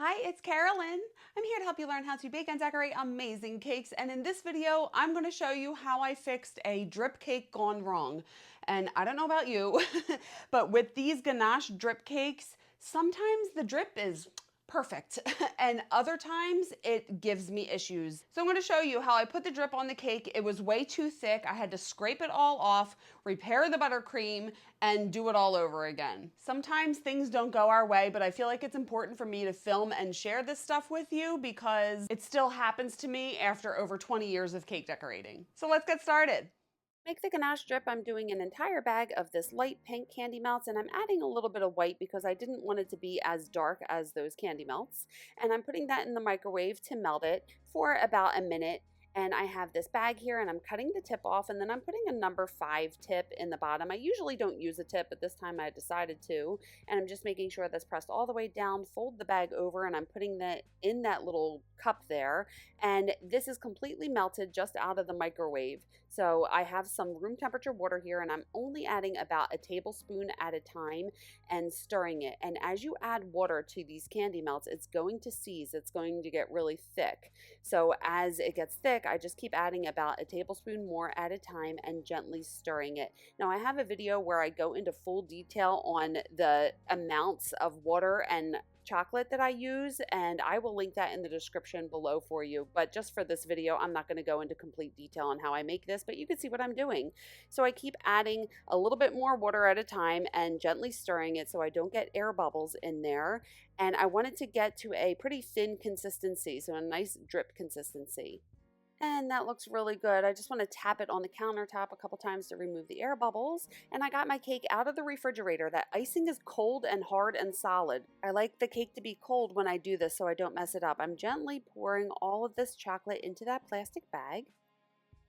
Hi, it's Carolyn. I'm here to help you learn how to bake and decorate amazing cakes. And in this video, I'm going to show you how I fixed a drip cake gone wrong. And I don't know about you, but with these ganache drip cakes, sometimes the drip is perfect and other times it gives me issues. So I'm going to show you how I put the drip on the cake. It was way too thick. I had to scrape it all off, repair the buttercream, and do it all over again. Sometimes things don't go our way, but I feel like it's important for me to film and share this stuff with you because it still happens to me after over 20 years of cake decorating. So let's get started. Make the ganache drip, I'm doing an entire bag of this light pink candy melts, and I'm adding a little bit of white because I didn't want it to be as dark as those candy melts. And I'm putting that in the microwave to melt it for about a minute. And I have this bag here and I'm cutting the tip off, and then I'm putting a number 5 tip in the bottom. I usually don't use a tip, but this time I decided to. And I'm just making sure that's pressed all the way down, fold the bag over, and I'm putting that in that little cup there. And this is completely melted just out of the microwave. So I have some room temperature water here, and I'm only adding about a tablespoon at a time and stirring it. And as you add water to these candy melts, it's going to seize, it's going to get really thick. So as it gets thick, I just keep adding about a tablespoon more at a time and gently stirring it. Now I have a video where I go into full detail on the amounts of water and chocolate that I use, and I will link that in the description below for you. But just for this video, I'm not going to go into complete detail on how I make this, but you can see what I'm doing. So I keep adding a little bit more water at a time and gently stirring it so I don't get air bubbles in there. And I want it to get to a pretty thin consistency, so a nice drip consistency. And that looks really good. I just want to tap it on the countertop a couple times to remove the air bubbles. And I got my cake out of the refrigerator. That icing is cold and hard and solid. I like the cake to be cold when I do this so I don't mess it up. I'm gently pouring all of this chocolate into that plastic bag.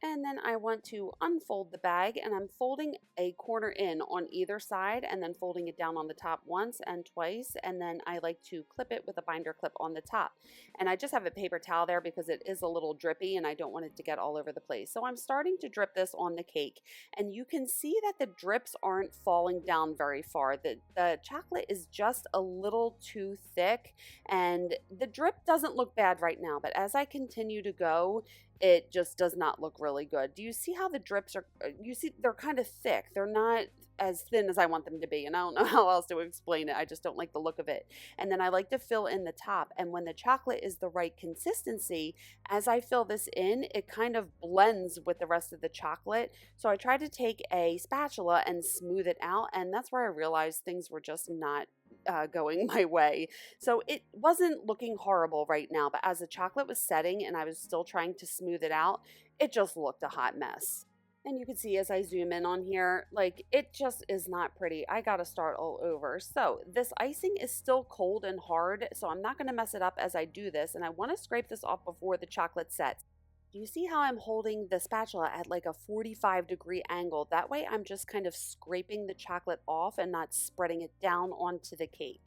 And then I want to unfold the bag, and I'm folding a corner in on either side and then folding it down on the top once and twice. And then I like to clip it with a binder clip on the top. And I just have a paper towel there because it is a little drippy and I don't want it to get all over the place. So I'm starting to drip this on the cake, and you can see that the drips aren't falling down very far. The chocolate is just a little too thick, and the drip doesn't look bad right now, but as I continue to go, it just does not look really good. Do you see how the drips are, you see they're kind of thick. They're not as thin as I want them to be, and I don't know how else to explain it. I just don't like the look of it. And then I like to fill in the top, and when the chocolate is the right consistency, as I fill this in, it kind of blends with the rest of the chocolate. So I try to take a spatula and smooth it out, and that's where I realized things were just not going my way. So it wasn't looking horrible right now, but as the chocolate was setting and I was still trying to smooth it out, it just looked a hot mess. And you can see as I zoom in on here, like it just is not pretty. I gotta start all over. So this icing is still cold and hard, so I'm not gonna mess it up as I do this, and I wanna scrape this off before the chocolate sets. Do you see how I'm holding the spatula at like a 45-degree angle? That way I'm just kind of scraping the chocolate off and not spreading it down onto the cake.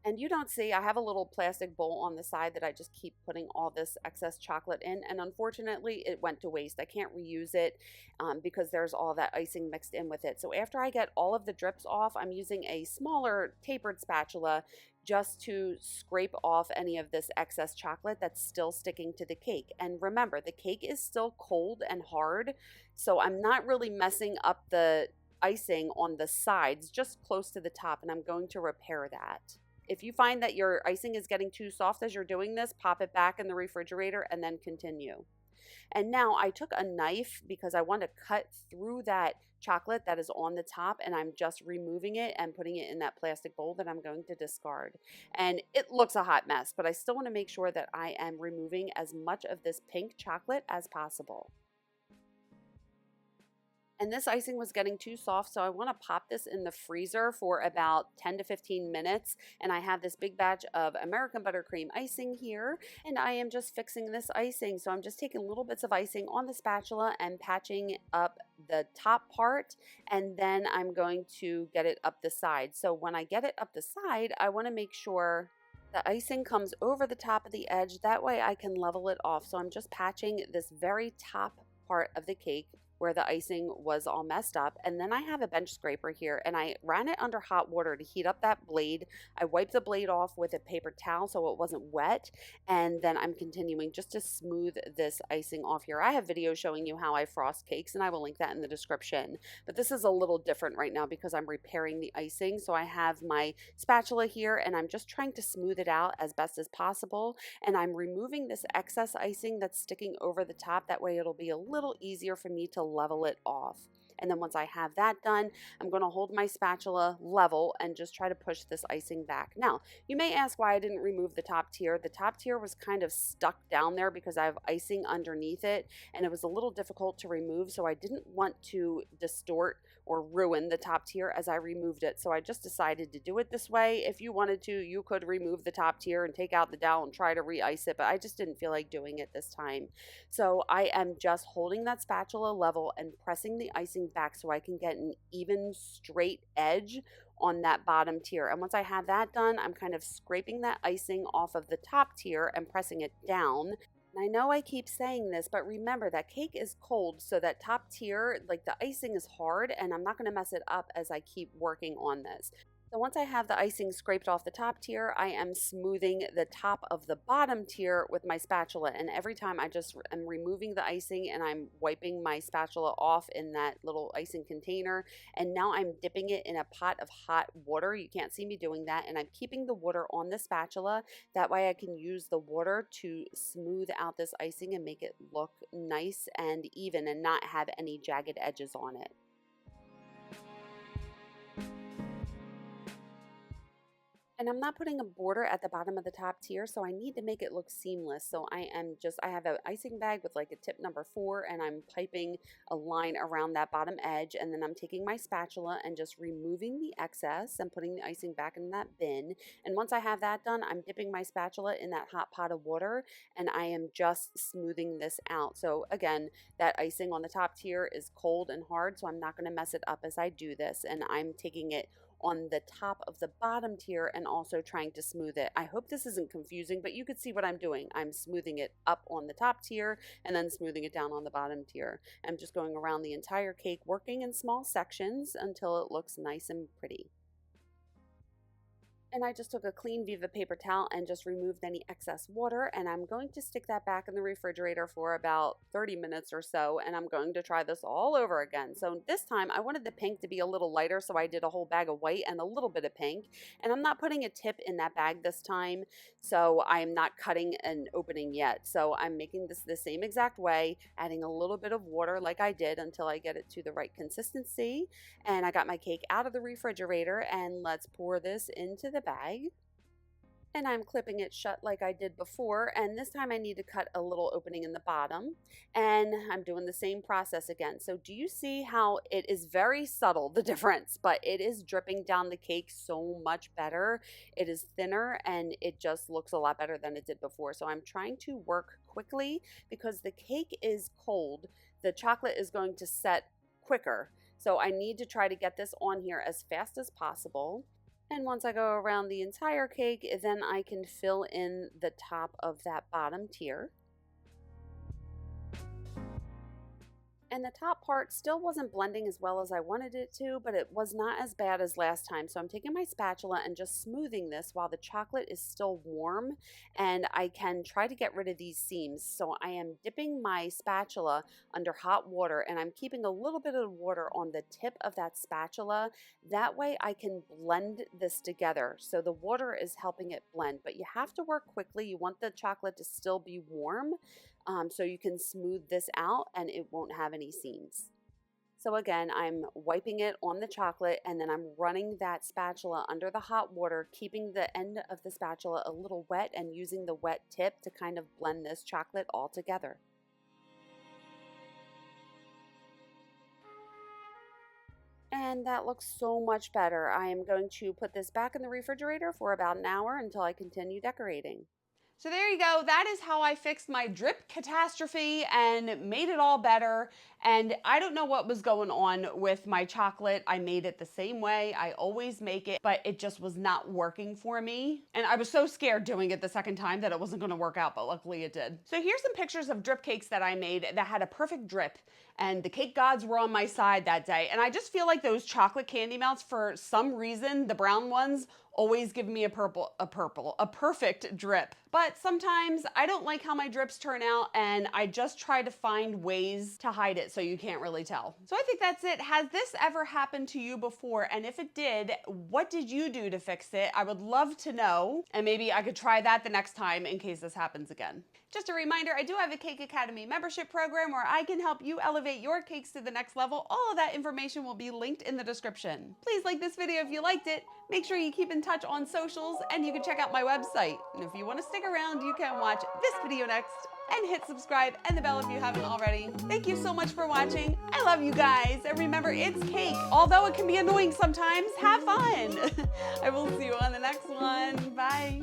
And you don't see, I have a little plastic bowl on the side that I just keep putting all this excess chocolate in. And unfortunately, it went to waste. I can't reuse it because there's all that icing mixed in with it. So after I get all of the drips off, I'm using a smaller tapered spatula just to scrape off any of this excess chocolate that's still sticking to the cake. And remember, the cake is still cold and hard, so I'm not really messing up the icing on the sides, just close to the top, and I'm going to repair that. If you find that your icing is getting too soft as you're doing this, pop it back in the refrigerator and then continue. And now I took a knife because I want to cut through that chocolate that is on the top, and I'm just removing it and putting it in that plastic bowl that I'm going to discard. And it looks a hot mess, but I still want to make sure that I am removing as much of this pink chocolate as possible. And this icing was getting too soft, so I want to pop this in the freezer for about 10 to 15 minutes. And I have this big batch of American buttercream icing here, and I am just fixing this icing. So I'm just taking little bits of icing on the spatula and patching up the top part, and then I'm going to get it up the side. So when I get it up the side, I want to make sure the icing comes over the top of the edge. That way I can level it off. So I'm just patching this very top part of the cake where the icing was all messed up. And then I have a bench scraper here, and I ran it under hot water to heat up that blade. I wiped the blade off with a paper towel so it wasn't wet, and then I'm continuing just to smooth this icing off here. I have videos showing you how I frost cakes, and I will link that in the description. But this is a little different right now because I'm repairing the icing. So I have my spatula here, and I'm just trying to smooth it out as best as possible. And I'm removing this excess icing that's sticking over the top. That way it'll be a little easier for me to level it off. And then once I have that done, I'm going to hold my spatula level and just try to push this icing back. Now, you may ask why I didn't remove the top tier. The top tier was kind of stuck down there because I have icing underneath it, and it was a little difficult to remove, so I didn't want to distort or ruin the top tier as I removed it. So I just decided to do it this way. If you wanted to, you could remove the top tier and take out the dowel and try to re-ice it, but I just didn't feel like doing it this time. So I am just holding that spatula level and pressing the icing back so I can get an even straight edge on that bottom tier. And once I have that done, I'm kind of scraping that icing off of the top tier and pressing it down. And I know I keep saying this, but remember that cake is cold, so that top tier, like the icing is hard, and I'm not going to mess it up as I keep working on this. So once I have the icing scraped off the top tier, I am smoothing the top of the bottom tier with my spatula. And every time I just am removing the icing and I'm wiping my spatula off in that little icing container. And now I'm dipping it in a pot of hot water. You can't see me doing that. And I'm keeping the water on the spatula. That way I can use the water to smooth out this icing and make it look nice and even and not have any jagged edges on it. And I'm not putting a border at the bottom of the top tier, so I need to make it look seamless. So I have an icing bag with like a tip number 4, and I'm piping a line around that bottom edge, and then I'm taking my spatula and just removing the excess and putting the icing back in that bin. And once I have that done, I'm dipping my spatula in that hot pot of water, and I am just smoothing this out. So again, that icing on the top tier is cold and hard, so I'm not going to mess it up as I do this, and I'm taking it on the top of the bottom tier and also trying to smooth it. I hope this isn't confusing, but you could see what I'm doing. I'm smoothing it up on the top tier and then smoothing it down on the bottom tier. I'm just going around the entire cake, working in small sections until it looks nice and pretty. And I just took a clean Viva paper towel and just removed any excess water, and I'm going to stick that back in the refrigerator for about 30 minutes or so, and I'm going to try this all over again. So this time I wanted the pink to be a little lighter, so I did a whole bag of white and a little bit of pink, and I'm not putting a tip in that bag this time, so I'm not cutting an opening yet. So I'm making this the same exact way, adding a little bit of water like I did until I get it to the right consistency. And I got my cake out of the refrigerator, and let's pour this into the bag. And I'm clipping it shut like I did before, and this time I need to cut a little opening in the bottom, and I'm doing the same process again. So do you see how it is very subtle, the difference, but it is dripping down the cake so much better. It is thinner and it just looks a lot better than it did before. So I'm trying to work quickly because the cake is cold. The chocolate is going to set quicker. So I need to try to get this on here as fast as possible. And once I go around the entire cake, then I can fill in the top of that bottom tier. And the top part still wasn't blending as well as I wanted it to, but it was not as bad as last time. So I'm taking my spatula and just smoothing this while the chocolate is still warm, and I can try to get rid of these seams. So I am dipping my spatula under hot water, and I'm keeping a little bit of water on the tip of that spatula. That way I can blend this together. So the water is helping it blend, but you have to work quickly. You want the chocolate to still be warm. So you can smooth this out and it won't have any seams. So again, I'm wiping it on the chocolate, and then I'm running that spatula under the hot water, keeping the end of the spatula a little wet and using the wet tip to kind of blend this chocolate all together. And that looks so much better. I am going to put this back in the refrigerator for about an hour until I continue decorating. So there you go. That is how I fixed my drip catastrophe and made it all better. And I don't know what was going on with my chocolate. I made it the same way. I always make it, but it just was not working for me. And I was so scared doing it the second time that it wasn't going to work out, but luckily it did. So here's some pictures of drip cakes that I made that had a perfect drip. And the cake gods were on my side that day. And I just feel like those chocolate candy melts, for some reason, the brown ones, always give me a perfect drip. But sometimes I don't like how my drips turn out, and I just try to find ways to hide it so you can't really tell. So I think that's it. Has this ever happened to you before? And if it did, what did you do to fix it? I would love to know, and maybe I could try that the next time in case this happens again. Just a reminder, I do have a Cake Academy membership program where I can help you elevate your cakes to the next level. All of that information will be linked in the description. Please like this video if you liked it. Make sure you keep in touch on socials, and you can check out my website. And if you want to stick around, you can watch this video next and hit subscribe and the bell if you haven't already. Thank you so much for watching. I love you guys. And remember, it's cake. Although it can be annoying sometimes, have fun. I will see you on the next one. Bye.